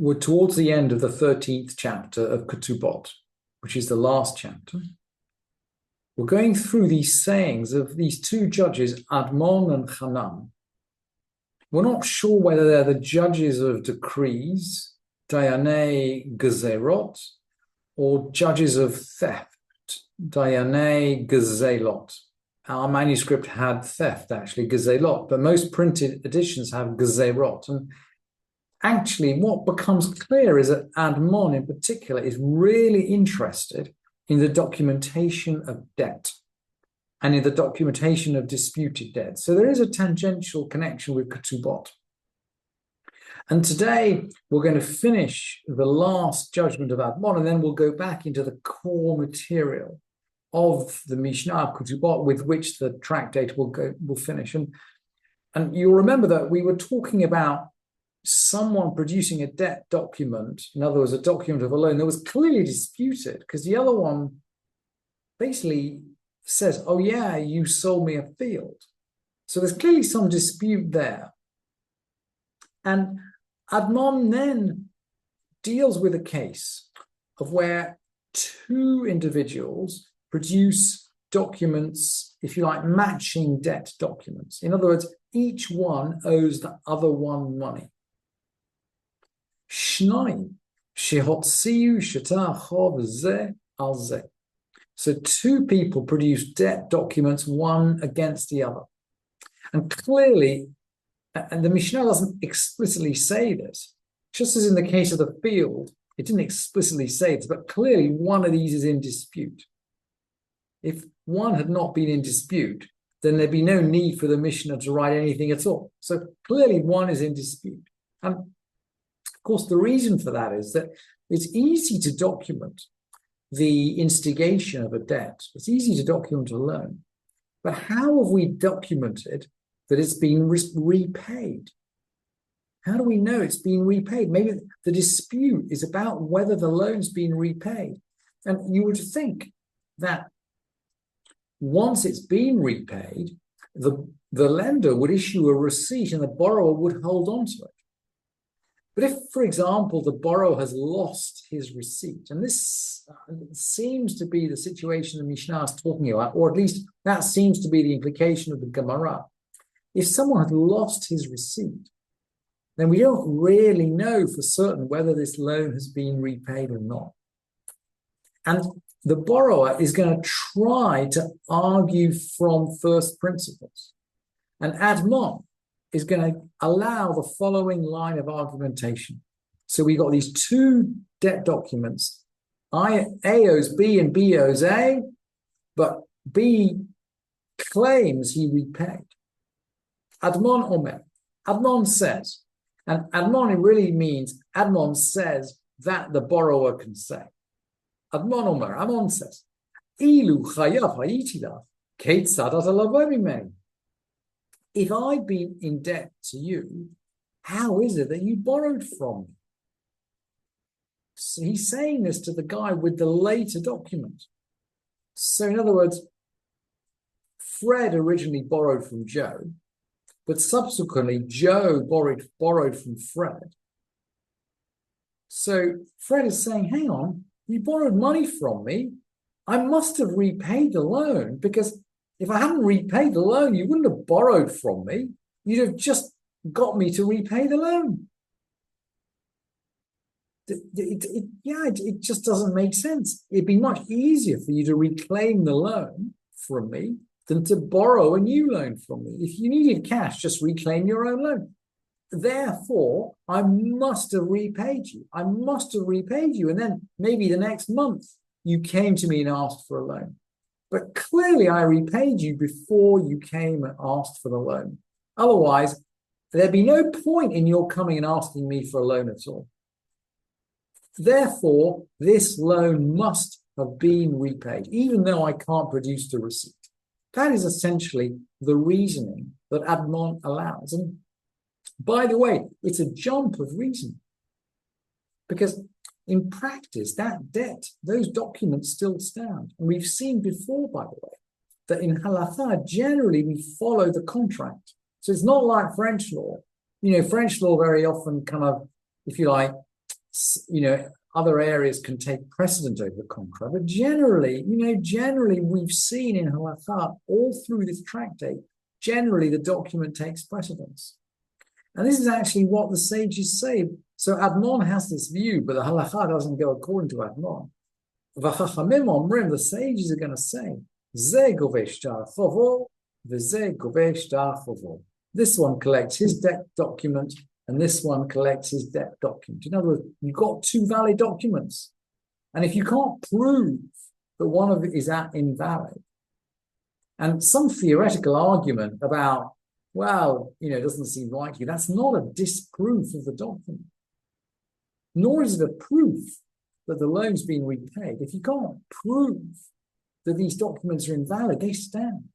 we're towards the end of the 13th chapter of Ketubot, which is the last chapter. We're going through these sayings of these two judges, Admon and Hanan. We're not sure whether they're the judges of decrees, Dayanei Gezerot, or judges of theft, Dayanei Gezelot. Our manuscript had theft, actually, Gezelot, but most printed editions have Gezerot. And actually, what becomes clear is that Admon in particular is really interested in the documentation of debt and in the documentation of disputed debt. So there is a tangential connection with Ketubot. And today we're going to finish the last judgment of Admon, and then we'll go back into the core material of the Mishnah of Ketubot, with which the tractate will finish. And you'll remember that we were talking about someone producing a debt document, in other words, a document of a loan that was clearly disputed, because the other one basically says, oh yeah, you sold me a field. So there's clearly some dispute there. And Admon then deals with a case of where two individuals produce documents, if you like, matching debt documents. In other words, each one owes the other one money. Shnayim shehotziu sheta chov zeh al zeh. So two people produce debt documents, one against the other. And clearly, and the Mishnah doesn't explicitly say this, just as in the case of the field, it didn't explicitly say this, but clearly one of these is in dispute. If one had not been in dispute, then there'd be no need for the Mishnah to write anything at all. So clearly one is in dispute. And of course, the reason for that is that it's easy to document the instigation of a debt. It's easy to document a loan. But how have we documented that it's been repaid? How do we know it's been repaid? Maybe the dispute is about whether the loan's been repaid. And you would think that once it's been repaid, the lender would issue a receipt and the borrower would hold on to it. But if, for example, the borrower has lost his receipt, and this seems to be the situation the Mishnah is talking about, or at least that seems to be the implication of the Gemara. If someone has lost his receipt, then we don't really know for certain whether this loan has been repaid or not. And the borrower is going to try to argue from first principles. And Admon is going to allow the following line of argumentation. So we got these two debt documents. A owes B and B owes A, but B claims he repaid. Admon Omer. Admon says, and Admon really means, Admon says that the borrower can say. Admon Omer, Admon says, Ilu chayav hayiti lach, ketzad ata lavo mimeni. If I've been in debt to you, how is it that you borrowed from me? So he's saying this to the guy with the later document. So in other words, Fred originally borrowed from Joe, but subsequently Joe borrowed from Fred. So Fred is saying, hang on, you borrowed money from me. I must have repaid the loan, because if I hadn't repaid the loan, you wouldn't have borrowed from me. You'd have just got me to repay the loan. It just doesn't make sense. It'd be much easier for you to reclaim the loan from me than to borrow a new loan from me. If you needed cash, just reclaim your own loan. Therefore, I must have repaid you. I must have repaid you. And then maybe the next month, you came to me and asked for a loan. But clearly I repaid you before you came and asked for the loan. Otherwise, there'd be no point in your coming and asking me for a loan at all. Therefore, this loan must have been repaid, even though I can't produce the receipt. That is essentially the reasoning that Admon allows. And by the way, it's a jump of reason, because in practice, that debt, those documents still stand. And we've seen before, by the way, that in halakha, generally we follow the contract. So it's not like French law. You know, French law very often kind of, if you like, other areas can take precedent over the contra. But generally, we've seen in halakha all through this tractate, generally the document takes precedence. And this is actually what the sages say. So Admon has this view, but the halakha doesn't go according to Admon. V'chachamim omrim, the sages are going to say, Ze govesh shtar chovo, v'ze govesh shtar chovo. This one collects his debt document, and this one collects his debt document. In other words, you've got two valid documents. And if you can't prove that one of it is invalid, and some theoretical argument about, it doesn't seem likely, that's not a disproof of the document. Nor is it a proof that the loan's been repaid. If you can't prove that these documents are invalid, they stand.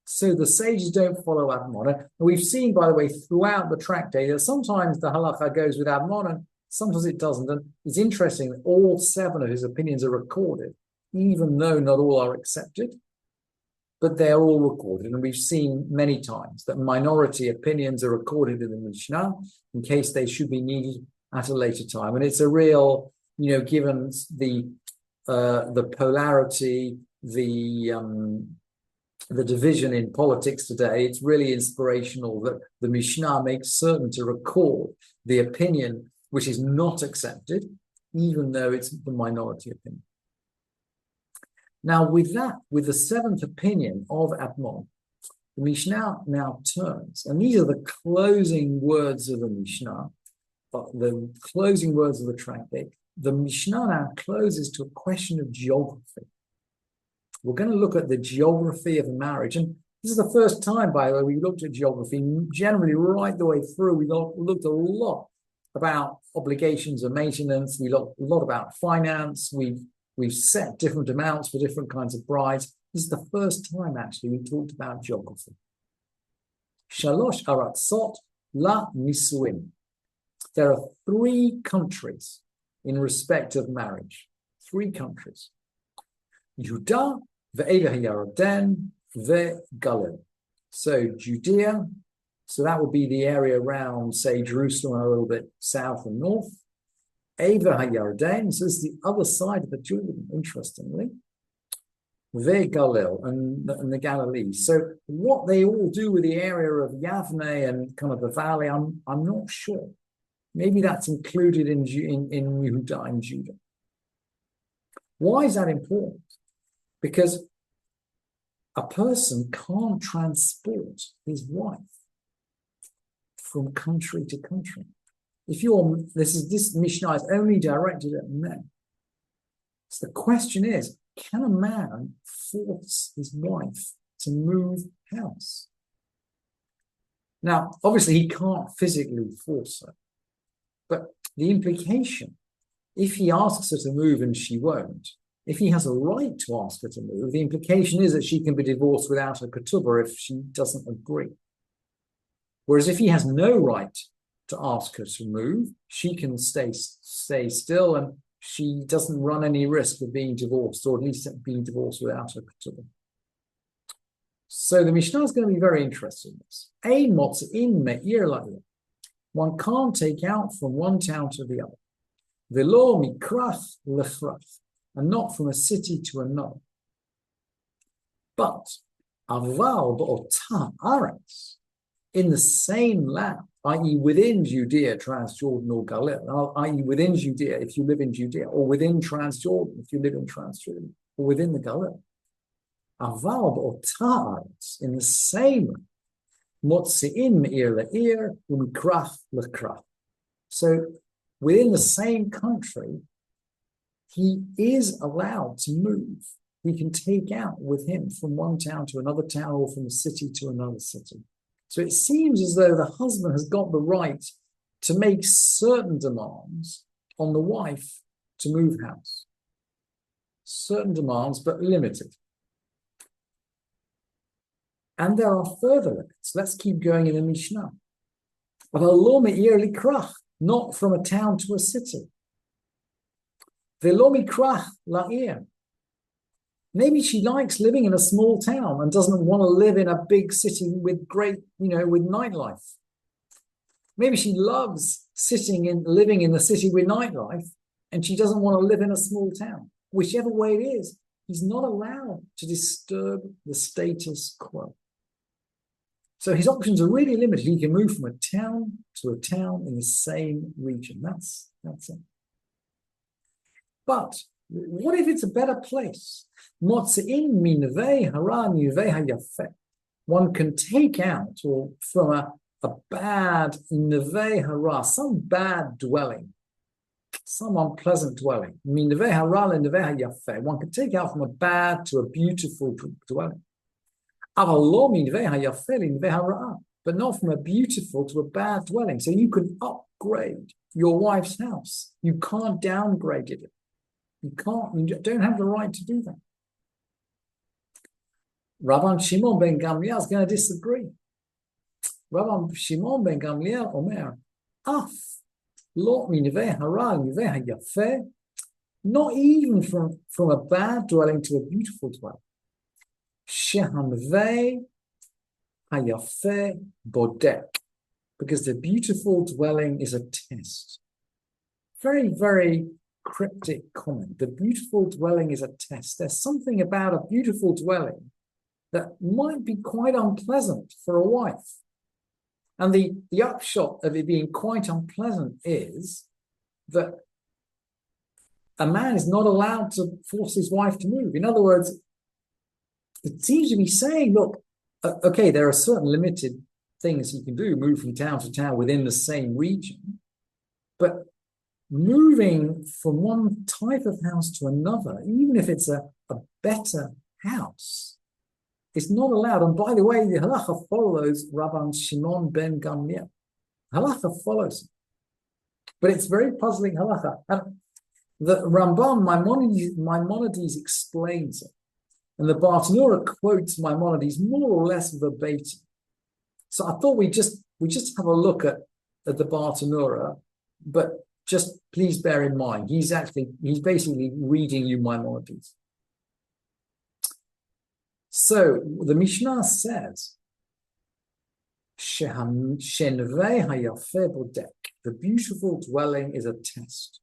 So the sages don't follow Admon. And we've seen, by the way, throughout the tractate that sometimes the halakha goes with Admon and sometimes it doesn't. And it's interesting that all 7 of his opinions are recorded, even though not all are accepted, but they're all recorded. And we've seen many times that minority opinions are recorded in the Mishnah in case they should be needed at a later time. And it's a real, given the polarity, the division in politics today, it's really inspirational that the Mishnah makes certain to record the opinion which is not accepted, even though it's the minority opinion. Now, with the 7th opinion of Admon, the Mishnah now turns, and these are the closing words of the Mishnah, the closing words of the tractate. The Mishnah now closes to a question of geography. We're going to look at the geography of marriage. And this is the first time, by the way, we looked at geography. Generally, right the way through, we looked a lot about obligations and maintenance. We looked a lot about finance. We've set different amounts for different kinds of brides. This is the first time, actually, we talked about geography. Shalosh aratzot la nisuin. There are 3 countries in respect of marriage. 3 countries. Judah, ve'Ever HaYarden, ve'Galil. So Judea, so that would be the area around, say, Jerusalem, a little bit south and north. Ever HaYarden, so this is the other side of the Jordan, interestingly. Ve'Galil, and the Galilee. So what they all do with the area of Yavne and kind of the valley, I'm not sure. Maybe that's included in Yehuda and Judah. Why is that important? Because a person can't transport his wife from country to country. This Mishnah is only directed at men. So the question is, can a man force his wife to move house? Now, obviously, he can't physically force her. But the implication, if he asks her to move and she won't, if he has a right to ask her to move, the implication is that she can be divorced without a ketubah if she doesn't agree. Whereas if he has no right to ask her to move, she can stay still and she doesn't run any risk of being divorced, or at least being divorced without a ketubah. So the Mishnah is going to be very interested in this. Ein motz'in me'ir la'ir. One can't take out from one town to the other. Velo mikrach lechrach, and not from a city to another. But aval b'otah aretz, in the same land, i.e. within Judea, Transjordan, or Galil, i.e. within Judea, if you live in Judea, or within Transjordan, if you live in Transjordan, or within the Galil. Aval b'otah aretz, in the same land, motzi'in me'ir la'ir, u'mikrach lekrach. So within the same country, he is allowed to move. He can take out with him from one town to another town, or from a city to another city. So it seems as though the husband has got the right to make certain demands on the wife to move house. Certain demands, but limited. And there are further limits. Let's keep going in the Mishnah. Not from a town to a city. Maybe she likes living in a small town and doesn't want to live in a big city with great, with nightlife. Maybe she loves living in the city with nightlife, and she doesn't want to live in a small town. Whichever way it is, he's not allowed to disturb the status quo. So his options are really limited. He can move from a town to a town in the same region. That's it. But what if it's a better place? One can take out or from a bad nevei hara, some bad dwelling, some unpleasant dwelling. One can take out from a bad to a beautiful dwelling. But not from a beautiful to a bad dwelling. So you can upgrade your wife's house. You can't downgrade it. You don't have the right to do that. Rabban Shimon ben Gamliel is going to disagree. Rabban Shimon ben Gamliel omer, af lo minvei hara minvei hayafeh, not even from a bad dwelling to a beautiful dwelling. Shehanvei hayafeh bodek, because the beautiful dwelling is a test. Very, very cryptic comment. The beautiful dwelling is a test. There's something about a beautiful dwelling that might be quite unpleasant for a wife. And the upshot of it being quite unpleasant is that a man is not allowed to force his wife to move. In other words, it seems to be saying, look, okay, there are certain limited things you can do, move from town to town within the same region, but moving from one type of house to another, even if it's a better house, is not allowed. And by the way, the halacha follows Rabban Shimon ben Gamliel. Halacha follows. But it's very puzzling halacha. And the Rambam, Maimonides explains it. And the Bartanura quotes Maimonides more or less verbatim. So I thought we just have a look at the Bartanura, but just please bear in mind, he's basically reading you Maimonides. So the Mishnah says, the beautiful dwelling is a test.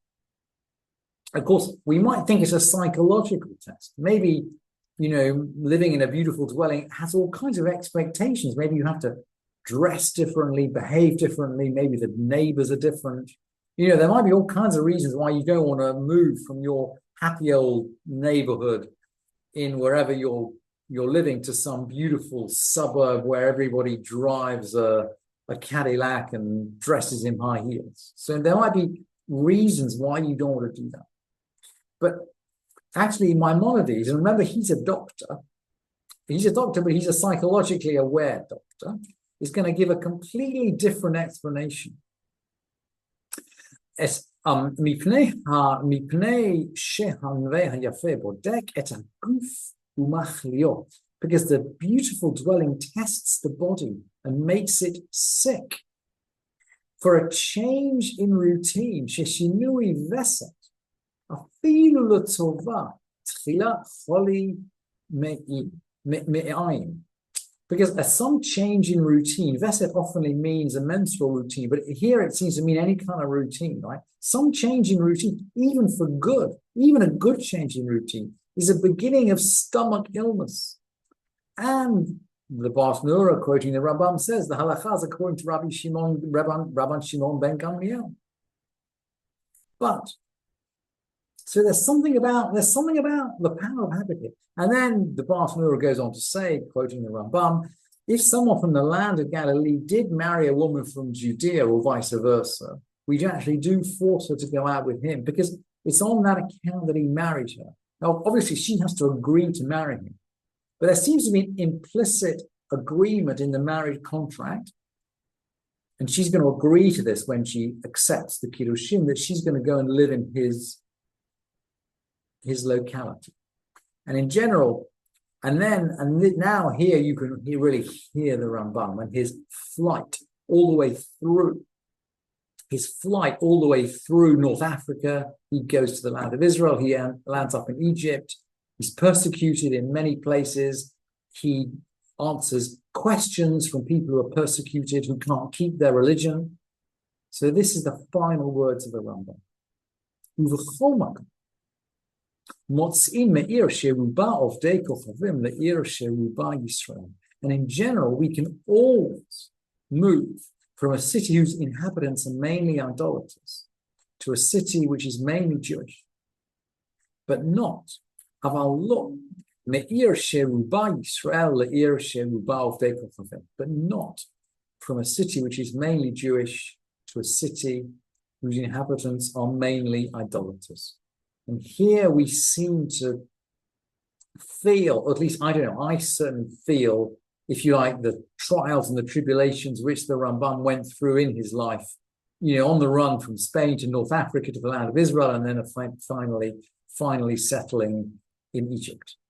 Of course, we might think it's a psychological test. Maybe, living in a beautiful dwelling has all kinds of expectations. Maybe you have to dress differently, behave differently. Maybe the neighbors are different. There might be all kinds of reasons why you don't want to move from your happy old neighborhood in wherever you're living to some beautiful suburb where everybody drives a Cadillac and dresses in high heels. So there might be reasons why you don't want to do that. But actually, Maimonides, and remember, he's a doctor, but he's a psychologically aware doctor, is going to give a completely different explanation. Because the beautiful dwelling tests the body and makes it sick. For a change in routine, sheshinui veset, afilu l'tova, tchila choli me'ayim. Because some change in routine, veset often means a menstrual routine, but here it seems to mean any kind of routine, right? Some change in routine, even for good, even a good change in routine, is a beginning of stomach illness. And the Bartanura, quoting the Rambam, says the halakha is according to Rabban Shimon ben Gamliel. But so there's something about the power of habit. And then the Bartanura goes on to say, quoting the Rambam, if someone from the land of Galilee did marry a woman from Judea or vice versa, we actually do force her to go out with him because it's on that account that he married her. Now, obviously, she has to agree to marry him. But there seems to be an implicit agreement in the marriage contract. And she's going to agree to this when she accepts the Kiddushin, that she's going to go and live in his locality. And in general, and now here you can really hear the Rambam and his flight all the way through North Africa. He goes to the land of Israel. He lands up in Egypt. He's persecuted in many places. He answers questions from people who are persecuted, who can't keep their religion. So this is the final words of the Rambam. Uv'chol makom, motz'im me'ir sheruba ovdei kochavim le'ir sheruba Yisrael. And in general, we can always move from a city whose inhabitants are mainly idolaters to a city which is mainly Jewish, but not aval lo me'ir sheruba Yisrael le'ir sheruba ovdei kochavim, but not from a city which is mainly Jewish to a city whose inhabitants are mainly idolaters. And here we seem to feel, or at least I don't know, I certainly feel, if you like, the trials and the tribulations which the Rambam went through in his life, on the run from Spain to North Africa to the land of Israel, and then finally settling in Egypt.